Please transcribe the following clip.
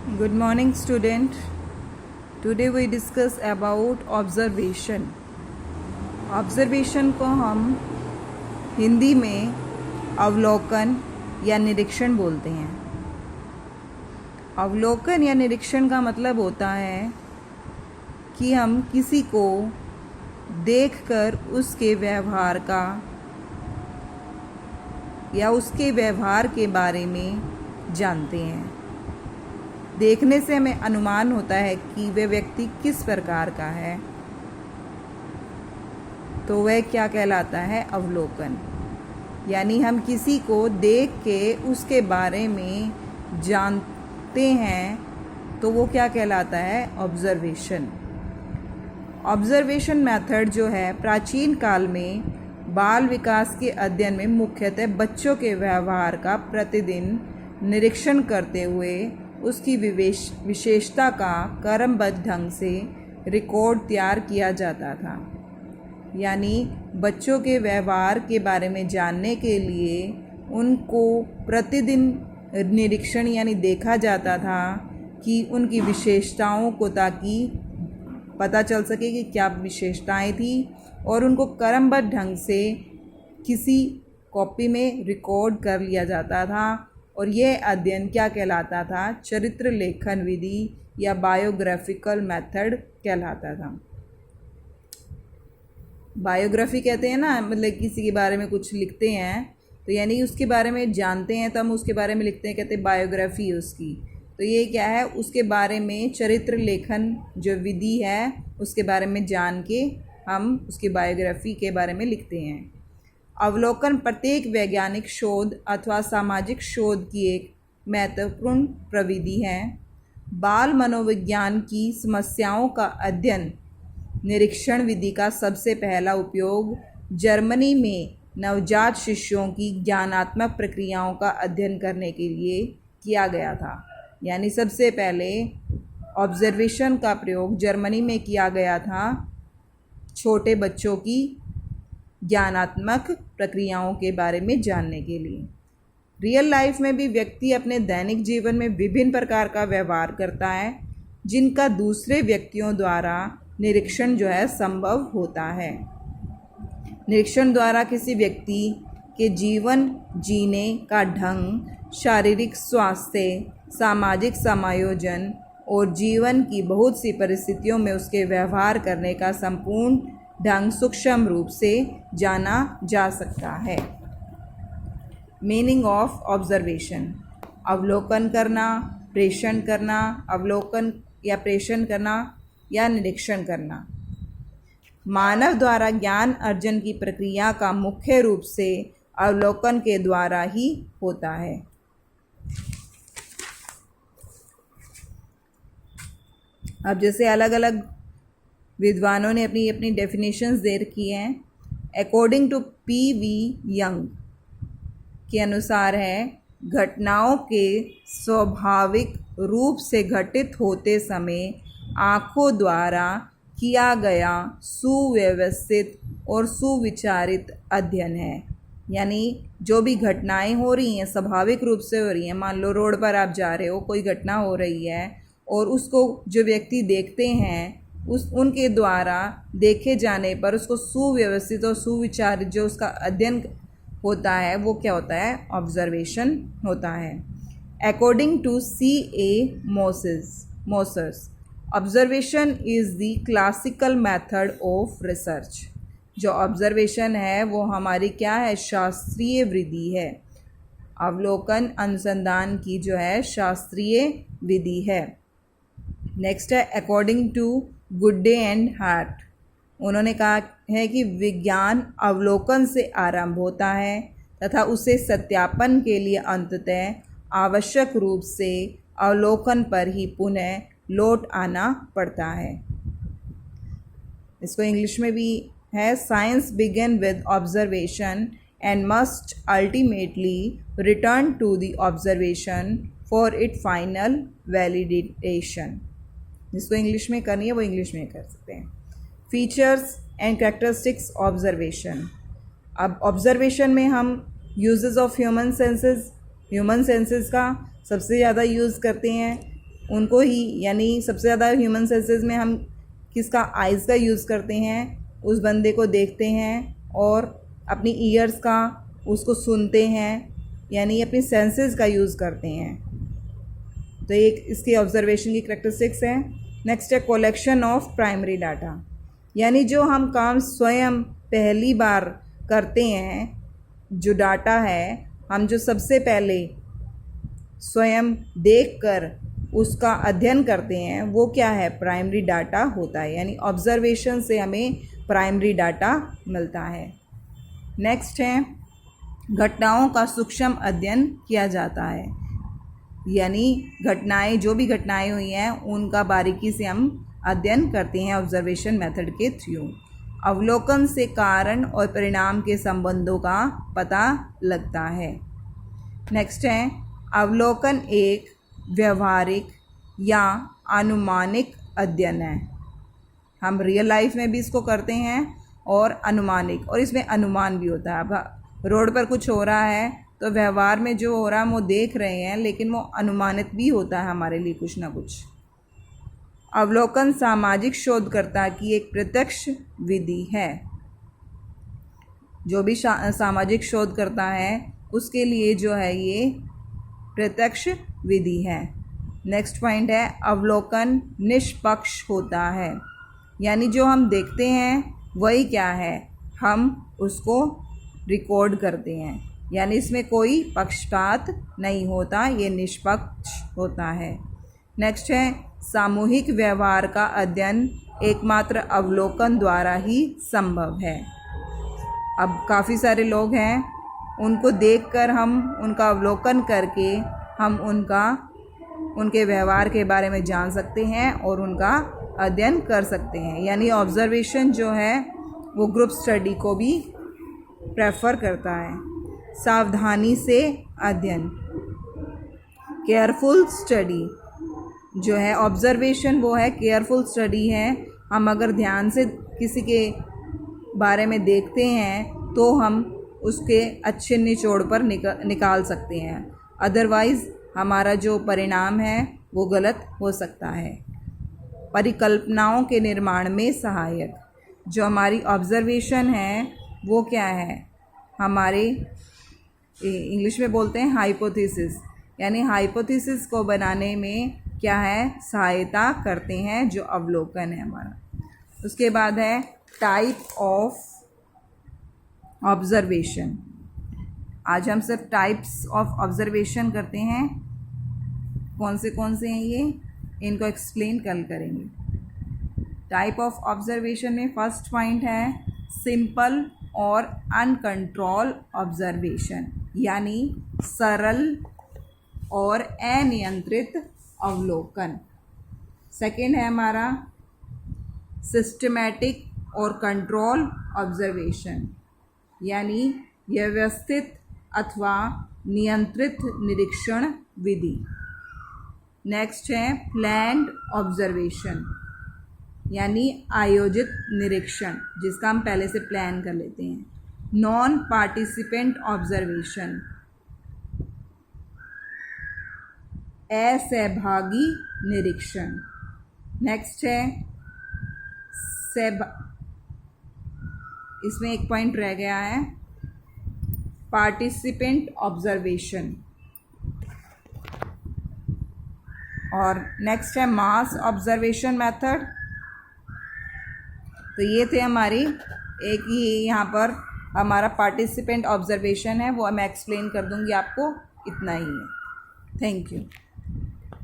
Good morning, student. Today we discuss about observation. Observation को हम हिंदी में अवलोकन या निरीक्षण बोलते हैं। अवलोकन या निरीक्षण का मतलब होता है कि हम किसी को देखकर उसके व्यवहार का या उसके व्यवहार के बारे में जानते हैं। देखने से हमें अनुमान होता है कि वह व्यक्ति किस प्रकार का है, तो वह क्या कहलाता है? अवलोकन। यानी हम किसी को देख के उसके बारे में जानते हैं, तो वो क्या कहलाता है? ऑब्जर्वेशन। ऑब्जर्वेशन मेथड जो है प्राचीन काल में बाल विकास के अध्ययन में मुख्यतः बच्चों के व्यवहार का प्रतिदिन निरीक्षण करते हुए उसकी विशेषता का क्रमबद्ध ढंग से रिकॉर्ड तैयार किया जाता था। यानी बच्चों के व्यवहार के बारे में जानने के लिए उनको प्रतिदिन निरीक्षण यानी देखा जाता था कि उनकी विशेषताओं को, ताकि पता चल सके कि क्या विशेषताएं थी, और उनको क्रमबद्ध ढंग से किसी कॉपी में रिकॉर्ड कर लिया जाता था। और यह अध्ययन क्या कहलाता था? चरित्र लेखन विधि या बायोग्राफिकल मेथड कहलाता था। बायोग्राफी कहते हैं ना, मतलब किसी के बारे में कुछ लिखते हैं, तो यानी उसके बारे में जानते हैं तो हम उसके बारे में लिखते हैं, कहते हैं बायोग्राफी है उसकी। तो ये क्या है? उसके बारे में चरित्र लेखन जो विधि है उसके बारे में जान के हम उसकी बायोग्राफी के बारे में लिखते हैं। अवलोकन प्रत्येक वैज्ञानिक शोध अथवा सामाजिक शोध की एक महत्वपूर्ण प्रविधि है। बाल मनोविज्ञान की समस्याओं का अध्ययन निरीक्षण विधि का सबसे पहला उपयोग जर्मनी में नवजात शिशुओं की ज्ञानात्मक प्रक्रियाओं का अध्ययन करने के लिए किया गया था। यानी सबसे पहले ऑब्जर्वेशन का प्रयोग जर्मनी में किया गया था छोटे बच्चों की ज्ञानात्मक प्रक्रियाओं के बारे में जानने के लिए। रियल लाइफ में भी व्यक्ति अपने दैनिक जीवन में विभिन्न प्रकार का व्यवहार करता है, जिनका दूसरे व्यक्तियों द्वारा निरीक्षण जो है संभव होता है। निरीक्षण द्वारा किसी व्यक्ति के जीवन जीने का ढंग, शारीरिक स्वास्थ्य, सामाजिक समायोजन और जीवन की बहुत सी परिस्थितियों में उसके व्यवहार करने का संपूर्ण ढंग सूक्ष्म रूप से जाना जा सकता है। मीनिंग ऑफ ऑब्जर्वेशन: अवलोकन करना, प्रेषण करना, अवलोकन या प्रेषण करना या निरीक्षण करना। मानव द्वारा ज्ञान अर्जन की प्रक्रिया का मुख्य रूप से अवलोकन के द्वारा ही होता है। अब जैसे अलग अलग विद्वानों ने अपनी अपनी डेफिनेशंस दे रखी हैं। According to PV. यंग के अनुसार है, घटनाओं के स्वाभाविक रूप से घटित होते समय आँखों द्वारा किया गया सुव्यवस्थित और सुविचारित अध्ययन है। यानी जो भी घटनाएं हो रही हैं स्वाभाविक रूप से हो रही हैं। मान लो रोड पर आप जा रहे हो, कोई घटना हो रही है और उसको जो व्यक्ति देखते हैं उनके द्वारा देखे जाने पर उसको सुव्यवस्थित और सुविचारित जो उसका अध्ययन होता है वो क्या होता है? ऑब्जर्वेशन होता है। According to C.A. Moser's, observation is the classical method of research. जो ऑब्जर्वेशन है वो हमारी क्या है? शास्त्रीय विधि है। अवलोकन अनुसंधान की जो है शास्त्रीय विधि है। नेक्स्ट है अकॉर्डिंग टू गुड्डे एंड हार्ट। उन्होंने कहा है कि विज्ञान अवलोकन से आरंभ होता है तथा उसे सत्यापन के लिए अंततः आवश्यक रूप से अवलोकन पर ही पुनः लौट आना पड़ता है। इसको इंग्लिश में भी है, science begin with observation and must ultimately return to the observation for it final validation. जिसको इंग्लिश में करनी है वो इंग्लिश में कर सकते हैं। Features and characteristics observation. अब ऑब्जर्वेशन में हम यूजेस ऑफ ह्यूमन सेंसेस का सबसे ज़्यादा यूज़ करते हैं। उनको ही, यानी सबसे ज़्यादा ह्यूमन सेंसेस में हम किसका, आइज़ का यूज़ करते हैं, उस बंदे को देखते हैं, और अपनी ईयर्स का उसको सुनते हैं, यानी अपनी सेंसेस का यूज़ करते हैं। तो एक इसकी ऑब्जर्वेशन की करैक्टरिस्टिक्स है। नेक्स्ट है कलेक्शन ऑफ प्राइमरी डाटा, यानी जो हम काम स्वयं पहली बार करते हैं, जो डाटा है हम जो सबसे पहले स्वयं देखकर उसका अध्ययन करते हैं, वो क्या है, प्राइमरी डाटा होता है, यानी ऑब्जर्वेशन से हमें प्राइमरी डाटा मिलता है। नेक्स्ट है घटनाओं का सूक्ष्म अध्ययन किया जाता है, यानी घटनाएं, जो भी घटनाएं हुई हैं उनका बारीकी से हम अध्ययन करते हैं ऑब्जर्वेशन मेथड के थ्रू। अवलोकन से कारण और परिणाम के संबंधों का पता लगता है। नेक्स्ट है अवलोकन एक व्यवहारिक या अनुमानिक अध्ययन है। हम रियल लाइफ में भी इसको करते हैं और अनुमानिक, और इसमें अनुमान भी होता है। अब रोड पर कुछ हो रहा है तो व्यवहार में जो हो रहा है हम वो देख रहे हैं, लेकिन वो अनुमानित भी होता है हमारे लिए कुछ ना कुछ। अवलोकन सामाजिक शोधकर्ता की एक प्रत्यक्ष विधि है। जो भी सामाजिक शोध करता है उसके लिए जो है ये प्रत्यक्ष विधि है। नेक्स्ट पॉइंट है अवलोकन निष्पक्ष होता है, यानी जो हम देखते हैं वही क्या है, हम उसको रिकॉर्ड करते हैं, यानी इसमें कोई पक्षपात नहीं होता, ये निष्पक्ष होता है। नेक्स्ट है सामूहिक व्यवहार का अध्ययन एकमात्र अवलोकन द्वारा ही संभव है। अब काफ़ी सारे लोग हैं, उनको देखकर हम उनका अवलोकन करके हम उनके व्यवहार के बारे में जान सकते हैं और उनका अध्ययन कर सकते हैं। यानी ऑब्जर्वेशन जो है वो ग्रुप स्टडी को भी प्रेफर करता है। सावधानी से अध्ययन, केयरफुल स्टडी जो है ऑब्जर्वेशन, वो है केयरफुल स्टडी है। हम अगर ध्यान से किसी के बारे में देखते हैं तो हम उसके अच्छे निचोड़ पर निकाल सकते हैं, अदरवाइज़ हमारा जो परिणाम है वो गलत हो सकता है। परिकल्पनाओं के निर्माण में सहायक, जो हमारी ऑब्जर्वेशन है वो क्या है, हमारे इंग्लिश में बोलते हैं हाइपोथेसिस, यानी हाइपोथेसिस को बनाने में क्या है, सहायता करते हैं जो अवलोकन है हमारा। उसके बाद है टाइप ऑफ ऑब्जर्वेशन। आज हम सिर्फ टाइप्स ऑफ ऑब्जर्वेशन करते हैं, कौन से हैं ये, इनको एक्सप्लेन कल करेंगे। टाइप ऑफ ऑब्जर्वेशन में फर्स्ट पॉइंट है सिंपल और अनकंट्रोल ऑब्जर्वेशन, यानी सरल और अनियंत्रित अवलोकन। सेकेंड है हमारा सिस्टमैटिक और कंट्रोल ऑब्जर्वेशन, यानी व्यवस्थित अथवा नियंत्रित निरीक्षण विधि। नेक्स्ट है प्लान्ड ऑब्जर्वेशन, यानी आयोजित निरीक्षण, जिसका हम पहले से प्लान कर लेते हैं। नॉन पार्टिसिपेंट ऑब्जर्वेशन, असहभागी निरीक्षण। नेक्स्ट है इसमें एक पॉइंट रह गया है, पार्टिसिपेंट ऑब्जर्वेशन। और नेक्स्ट है मास ऑब्जर्वेशन मेथड। तो ये थे हमारी, एक ही यहाँ पर हमारा पार्टिसिपेंट ऑब्जर्वेशन है, वो मैं एक्सप्लेन कर दूँगी आपको, इतना ही है। Thank you.